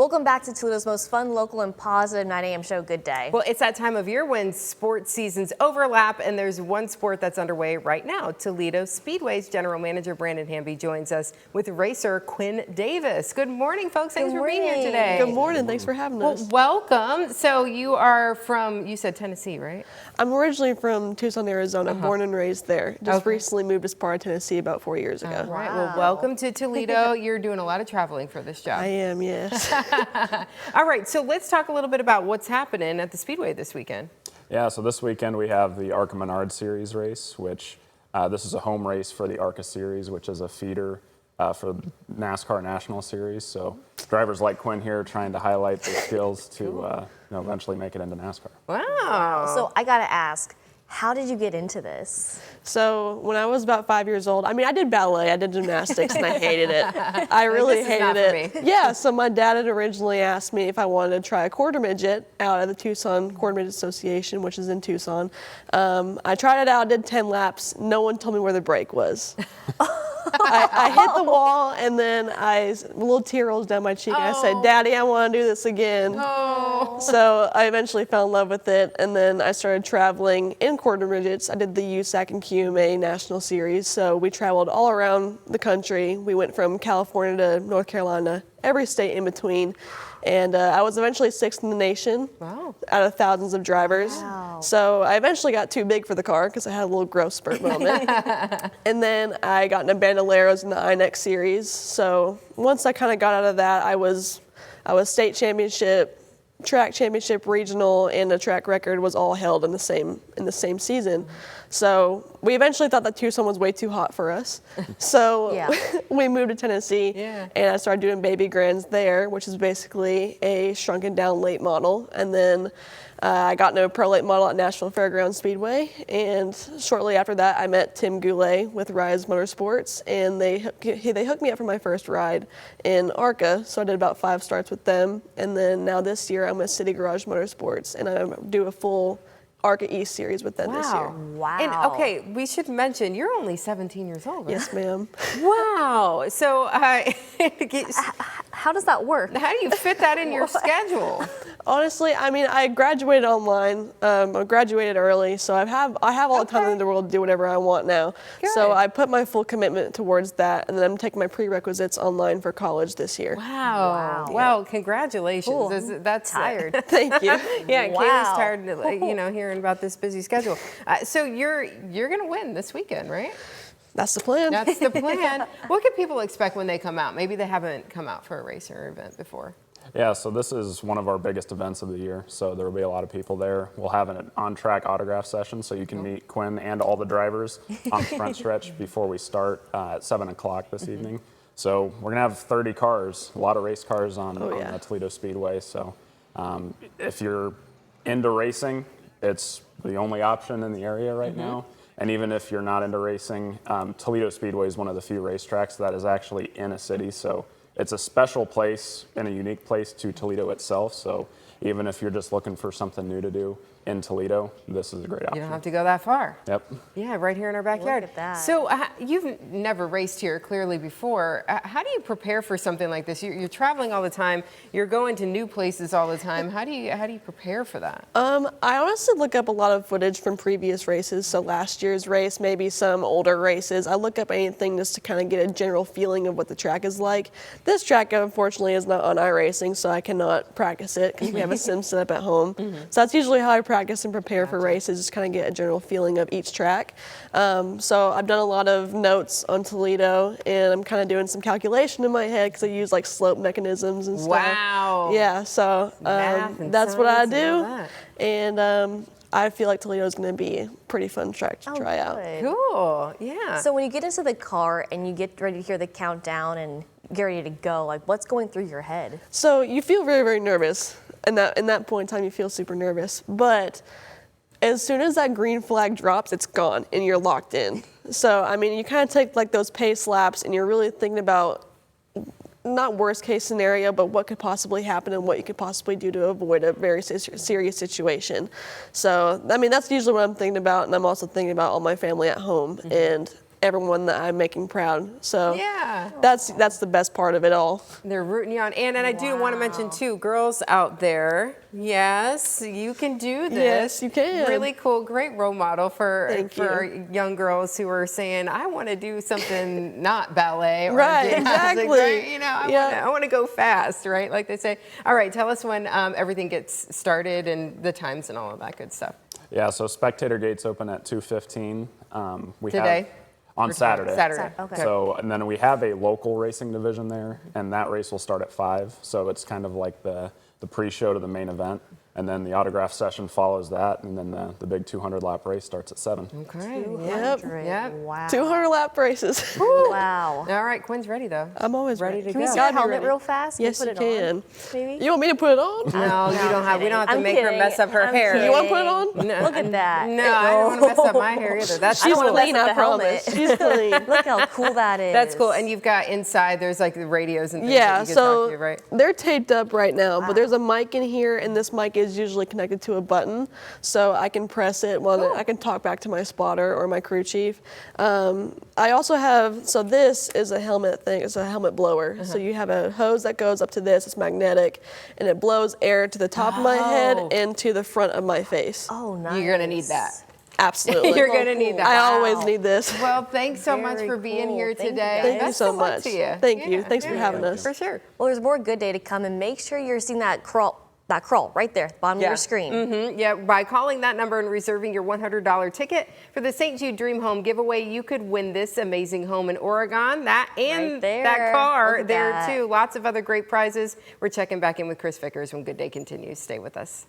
Welcome back to Toledo's most fun, local, and positive 9 a.m. show, Good Day. Well, it's that time of year when sports seasons overlap, and there's one sport that's underway right now. Toledo Speedway's General Manager Brandon Hamby joins us with racer Quinn Davis. Good morning, folks. Thanks for being here today. Good morning. Thanks for having us. Well, welcome. So you are from, you said Tennessee, right? I'm originally from Tucson, Arizona, born and raised there. Just recently moved to Sparta, Tennessee about 4 years ago. All right. Well, welcome to Toledo. You're doing a lot of traveling for this job. I am, yes. All right, so let's talk a little bit about what's happening at the Speedway this weekend. Yeah, so this weekend we have the Arca Menard Series race, which this is a home race for the Arca Series, which is a feeder for the NASCAR National Series. So drivers like Quinn here trying to highlight their skills to eventually make it into NASCAR. Wow. So I gotta ask, how did you get into this? So when I was about 5 years old, I did ballet, I did gymnastics, and I hated it. I really hated it. Yeah, so my dad had originally asked me if I wanted to try a quarter midget out at the Tucson Quarter Midget Association, which is in Tucson. I tried it out, did 10 laps. No one told me where the brake was. I hit the wall, and then a little tear rolls down my cheek, and I said, "Daddy, I want to do this again." So I eventually fell in love with it, and then I started traveling in quarter midgets. I did the USAC and QMA National Series, so we traveled all around the country. We went from California to North Carolina, every state in between, and I was eventually 6th in the nation out of thousands of drivers. Wow. So I eventually got too big for the car because I had a little growth spurt moment. And then I got into Bandoleros in the INEX series. So once I kind of got out of that, I was state championship, track championship, regional, and the track record was all held in the same season. So we eventually thought that Tucson was way too hot for us. So we moved to Tennessee, and I started doing baby grands there, which is basically a shrunken down late model. And then I got into a pro late model at Nashville Fairgrounds Speedway, and shortly after that I met Tim Goulet with Rise Motorsports, and they hooked me up for my first ride in Arca, so I did about 5 starts with them, and then now this year I'm with City Garage Motorsports, and I do a full Arca East series with them this year. Wow. And okay, we should mention you're only 17 years old, right? Yes, ma'am. Wow. So How does that work? how do you fit that in your schedule? Honestly, I graduated online. I graduated early, so I have all the time in the world to do whatever I want now. Good. So I put my full commitment towards that, and then I'm taking my prerequisites online for college this year. Wow. Well, congratulations. Cool. That's tired. Thank you. Yeah, Wow. Kayla's tired, hearing about this busy schedule. So you're going to win this weekend, right? That's the plan. That's the plan. What can people expect when they come out? Maybe they haven't come out for a race or event before. Yeah, so this is one of our biggest events of the year, so there will be a lot of people there. We'll have an on-track autograph session, so you can meet Quinn and all the drivers on the front stretch before we start at 7 o'clock this evening. So we're going to have 30 cars, a lot of race cars on Toledo Speedway. So if you're into racing, it's the only option in the area right now. And even if you're not into racing, Toledo Speedway is one of the few racetracks that is actually in a city. So it's a special place and a unique place to Toledo itself. So even if you're just looking for something new to do in Toledo, this is a great option. You don't have to go that far. Yep. Yeah, right here in our backyard. Look at that. So you've never raced here clearly before. How do you prepare for something like this? You're traveling all the time. You're going to new places all the time. How do you prepare for that? I honestly look up a lot of footage from previous races. So last year's race, maybe some older races. I look up anything just to kind of get a general feeling of what the track is like. This track, unfortunately, is not on iRacing, so I cannot practice it because we have a sim set up at home. So that's usually how I practice and prepare for races, just kind of get a general feeling of each track. So I've done a lot of notes on Toledo, and I'm kind of doing some calculation in my head because I use like slope mechanisms and stuff. Wow. Yeah, so that's what I do. And I feel like Toledo is going to be a pretty fun track to try out. Cool. Yeah. So when you get into the car and you get ready to hear the countdown and get ready to go, like what's going through your head? So you feel very, very nervous. In that point in time, you feel super nervous. But as soon as that green flag drops, it's gone and you're locked in. So, you kind of take like those pace laps and you're really thinking about not worst case scenario, but what could possibly happen and what you could possibly do to avoid a very serious situation. So, that's usually what I'm thinking about. And I'm also thinking about all my family at home. And everyone that I'm making proud. So Yeah. that's the best part of it all. They're rooting you on. And I do want to mention, too, girls out there, yes, you can do this. Yes, you can. Really cool, great role model for Thank you. young girls who are saying, I want to do something not ballet or Right, gymnastics, exactly. right? You know, I want to go fast, right? Like they say. All right, tell us when everything gets started and the times and all of that good stuff. Yeah, so spectator gates open at 2:15. Today? On Saturday. Saturday. Okay. So, and then we have a local racing division there, and that race will start at 5. So it's kind of like the pre-show to the main event. And then the autograph session follows that, and then the big 200-lap race starts at 7. Okay. 200. Yep. Wow. 200 lap races. Wow. All right, Quinn's ready, though. I'm always ready. to Can we go. see Gotta the be helmet ready. real fast? Yes, Can you we put it can. on, maybe? You want me to put it on? No, you don't have. We don't have to I'm make her kidding. mess up her I'm hair. kidding. You want to put it on? No, Look at that. No, I don't want to mess up my hair either. That's She's wanna mess clean, up I the helmet. promise. She's clean. Look how cool that is. That's cool. And you've got inside, there's like the radios and things Yeah, that you can talk so to, right? they're taped up right now, but there's a mic in here, and this mic is usually connected to a button, so I can press it while I can talk back to my spotter or my crew chief. I also have, so this is a helmet thing, it's a helmet blower. So you have a hose that goes up to this, it's magnetic, and it blows air to the top of my head and to the front of my face. Oh, nice. You're going to need that. Absolutely. You're going to need that. I Wow. always need this. Well, thanks so much Very for being cool. here Thank you, today. guys. Thank you Best so of luck much. to you. Thank you. Thanks for having us. For sure. Well, there's more good day to come, and make sure you're seeing that crawl right there, bottom of Yeah. your screen. Yeah, by calling that number and reserving your $100 ticket for the St. Jude Dream Home giveaway, you could win this amazing home in Oregon. That and Right there. that car Look at there that. too. Lots of other great prizes. We're checking back in with Chris Vickers when Good Day continues. Stay with us.